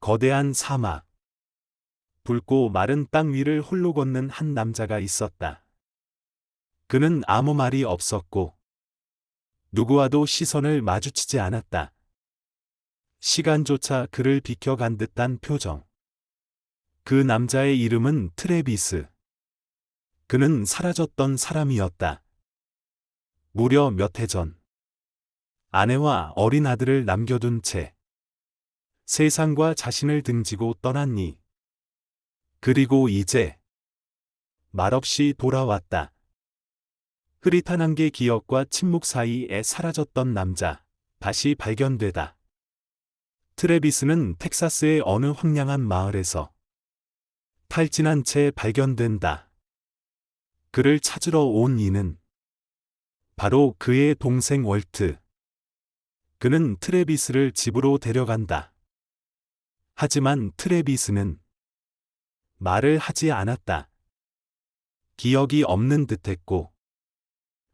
거대한 사막. 붉고 마른 땅 위를 홀로 걷는 한 남자가 있었다. 그는 아무 말이 없었고 누구와도 시선을 마주치지 않았다. 시간조차 그를 비켜간 듯한 표정. 그 남자의 이름은 트래비스. 그는 사라졌던 사람이었다. 무려 몇 해 전, 아내와 어린 아들을 남겨둔 채 세상과 자신을 등지고 떠났니. 그리고 이제 말없이 돌아왔다. 흐릿한 안개 기억과 침묵 사이에 사라졌던 남자, 다시 발견되다. 트래비스는 텍사스의 어느 황량한 마을에서 탈진한 채 발견된다. 그를 찾으러 온 이는 바로 그의 동생 월트. 그는 트래비스를 집으로 데려간다. 하지만 트래비스는 말을 하지 않았다. 기억이 없는 듯했고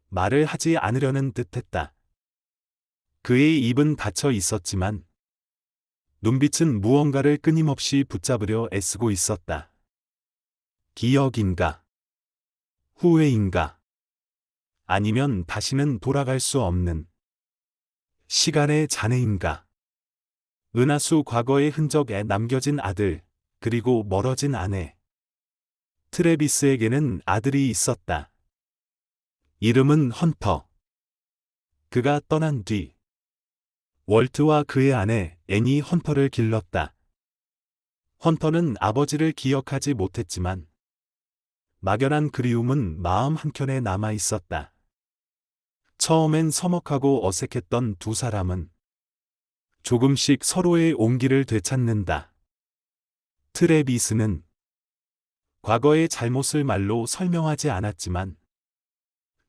말을 하지 않으려는 듯했다. 그의 입은 닫혀 있었지만 눈빛은 무언가를 끊임없이 붙잡으려 애쓰고 있었다. 기억인가? 후회인가? 아니면 다시는 돌아갈 수 없는 시간의 잔해인가? 은하수 과거의 흔적에 남겨진 아들, 그리고 멀어진 아내. 트래비스에게는 아들이 있었다. 이름은 헌터. 그가 떠난 뒤 월트와 그의 아내 애니 헌터를 길렀다. 헌터는 아버지를 기억하지 못했지만 막연한 그리움은 마음 한켠에 남아 있었다. 처음엔 서먹하고 어색했던 두 사람은 조금씩 서로의 온기를 되찾는다. 트래비스는 과거의 잘못을 말로 설명하지 않았지만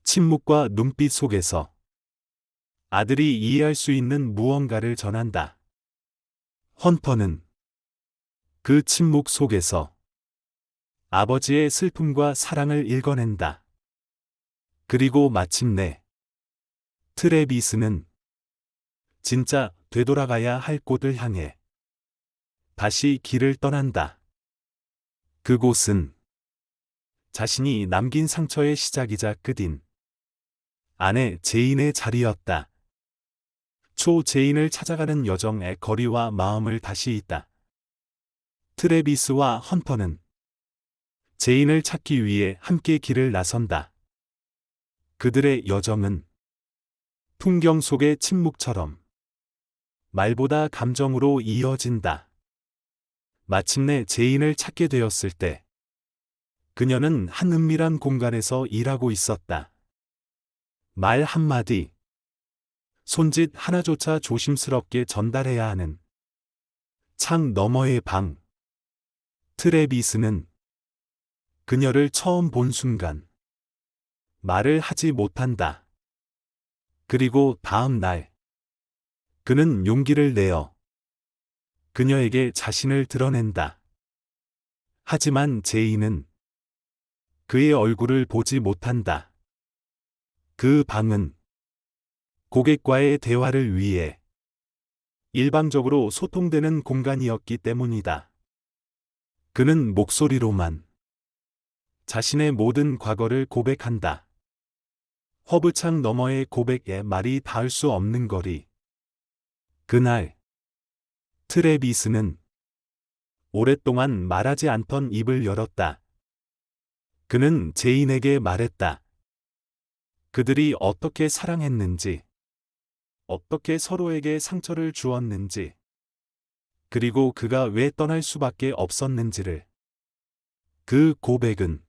침묵과 눈빛 속에서 아들이 이해할 수 있는 무언가를 전한다. 헌터는 그 침묵 속에서 아버지의 슬픔과 사랑을 읽어낸다. 그리고 마침내 트래비스는 진짜 되돌아가야 할 곳을 향해 다시 길을 떠난다. 그곳은 자신이 남긴 상처의 시작이자 끝인 아내 제인의 자리였다. 초 제인을 찾아가는 여정의 거리와 마음을 다시 잇다. 트래비스와 헌터는 제인을 찾기 위해 함께 길을 나선다. 그들의 여정은 풍경 속의 침묵처럼 말보다 감정으로 이어진다. 마침내 제인을 찾게 되었을 때 그녀는 한 은밀한 공간에서 일하고 있었다. 말 한마디, 손짓 하나조차 조심스럽게 전달해야 하는 창 너머의 방. 트래비스는 그녀를 처음 본 순간 말을 하지 못한다. 그리고 다음 날 그는 용기를 내어 그녀에게 자신을 드러낸다. 하지만 제인은 그의 얼굴을 보지 못한다. 그 방은 고객과의 대화를 위해 일방적으로 소통되는 공간이었기 때문이다. 그는 목소리로만 자신의 모든 과거를 고백한다. 허브창 너머의 고백에 말이 닿을 수 없는 거리. 그날 트래비스는 오랫동안 말하지 않던 입을 열었다. 그는 제인에게 말했다. 그들이 어떻게 사랑했는지, 어떻게 서로에게 상처를 주었는지, 그리고 그가 왜 떠날 수밖에 없었는지를. 그 고백은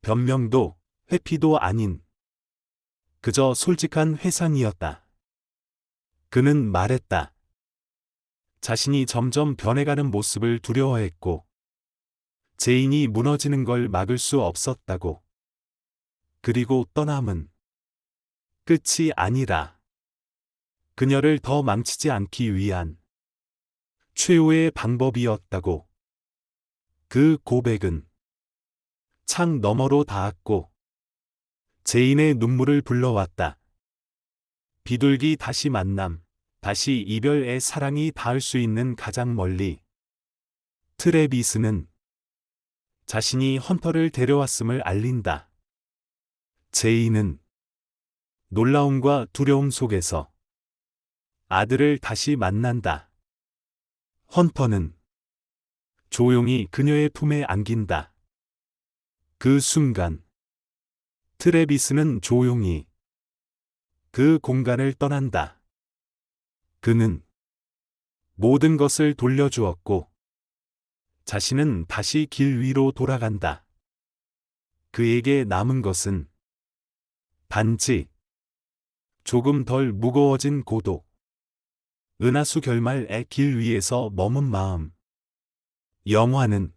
변명도 회피도 아닌 그저 솔직한 회상이었다. 그는 말했다. 자신이 점점 변해가는 모습을 두려워했고 제인이 무너지는 걸 막을 수 없었다고. 그리고 떠남은 끝이 아니라 그녀를 더 망치지 않기 위한 최후의 방법이었다고. 그 고백은 창 너머로 닿았고 제인의 눈물을 불러왔다. 비둘기 다시 만남, 다시 이별의 사랑이 닿을 수 있는 가장 멀리. 트레비스는 자신이 헌터를 데려왔음을 알린다. 제이는 놀라움과 두려움 속에서 아들을 다시 만난다. 헌터는 조용히 그녀의 품에 안긴다. 그 순간 트레비스는 조용히 그 공간을 떠난다. 그는 모든 것을 돌려주었고 자신은 다시 길 위로 돌아간다. 그에게 남은 것은 단지 조금 덜 무거워진 고독. 은하수 결말의 길 위에서 머문 마음. 영화는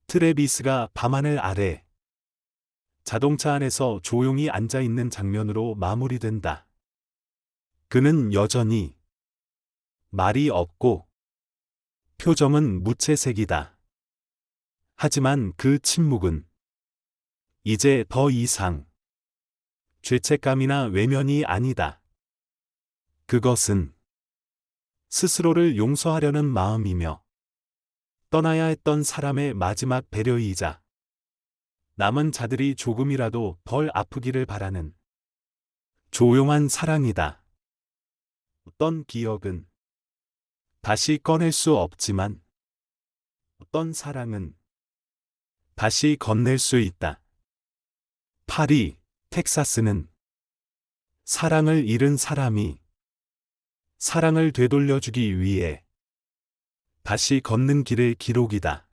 트레비스가 밤하늘 아래 자동차 안에서 조용히 앉아 있는 장면으로 마무리된다. 그는 여전히 말이 없고 표정은 무채색이다. 하지만 그 침묵은 이제 더 이상 죄책감이나 외면이 아니다. 그것은 스스로를 용서하려는 마음이며 떠나야 했던 사람의 마지막 배려이자 남은 자들이 조금이라도 덜 아프기를 바라는 조용한 사랑이다. 어떤 기억은 다시 꺼낼 수 없지만 어떤 사랑은 다시 건넬 수 있다. 파리, 텍사스는 사랑을 잃은 사람이 사랑을 되돌려주기 위해 다시 걷는 길의 기록이다.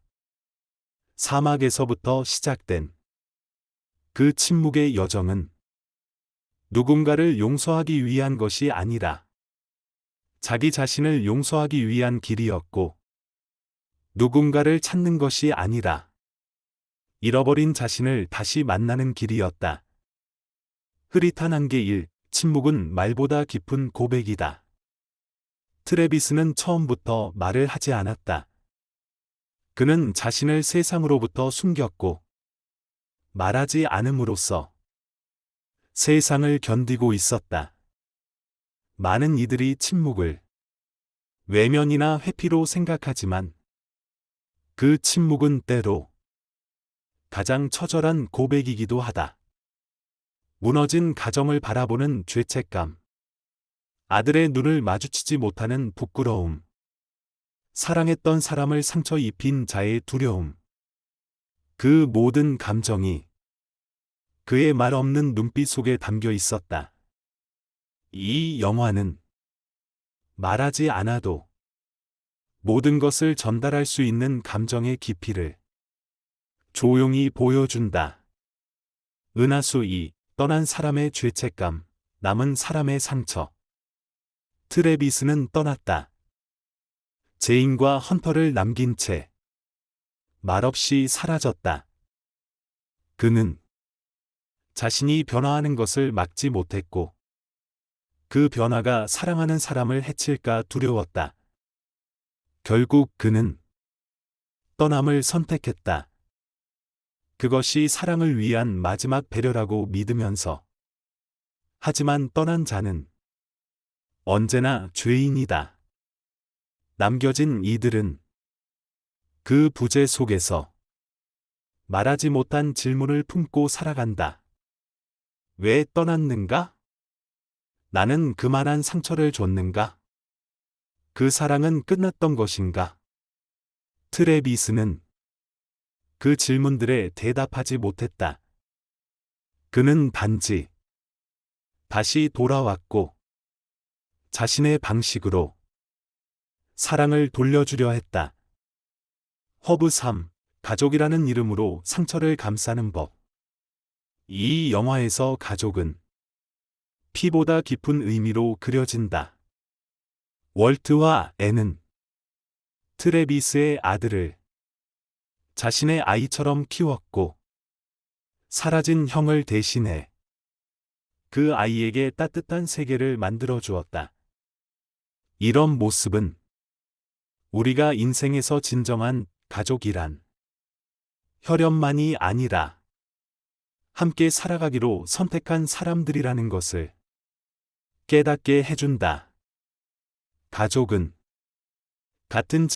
사막에서부터 시작된 그 침묵의 여정은 누군가를 용서하기 위한 것이 아니라 자기 자신을 용서하기 위한 길이었고 누군가를 찾는 것이 아니라 잃어버린 자신을 다시 만나는 길이었다. 흐릿한 안개 1. 침묵은 말보다 깊은 고백이다. 트레비스는 처음부터 말을 하지 않았다. 그는 자신을 세상으로부터 숨겼고 말하지 않음으로써 세상을 견디고 있었다. 많은 이들이 침묵을 외면이나 회피로 생각하지만 그 침묵은 때로 가장 처절한 고백이기도 하다. 무너진 가정을 바라보는 죄책감, 아들의 눈을 마주치지 못하는 부끄러움, 사랑했던 사람을 상처 입힌 자의 두려움. 그 모든 감정이 그의 말 없는 눈빛 속에 담겨 있었다. 이 영화는 말하지 않아도 모든 것을 전달할 수 있는 감정의 깊이를 조용히 보여준다. 은하수 2. 떠난 사람의 죄책감, 남은 사람의 상처. 트레비스는 떠났다. 제인과 헌터를 남긴 채 말없이 사라졌다. 그는 자신이 변화하는 것을 막지 못했고 그 변화가 사랑하는 사람을 해칠까 두려웠다. 결국 그는 떠남을 선택했다. 그것이 사랑을 위한 마지막 배려라고 믿으면서. 하지만 떠난 자는 언제나 죄인이다. 남겨진 이들은 그 부재 속에서 말하지 못한 질문을 품고 살아간다. 왜 떠났는가? 나는 그만한 상처를 줬는가? 그 사랑은 끝났던 것인가? 트레비스는 그 질문들에 대답하지 못했다. 그는 단지 다시 돌아왔고 자신의 방식으로 사랑을 돌려주려 했다. 허브 3. 가족이라는 이름으로 상처를 감싸는 법. 이 영화에서 가족은 피보다 깊은 의미로 그려진다. 월트와 앤은 트레비스의 아들을 자신의 아이처럼 키웠고 사라진 형을 대신해 그 아이에게 따뜻한 세계를 만들어 주었다. 이런 모습은 우리가 인생에서 진정한 가족이란 혈연만이 아니라 함께 살아가기로 선택한 사람들이라는 것을 깨닫게 해준다. 가족은 같은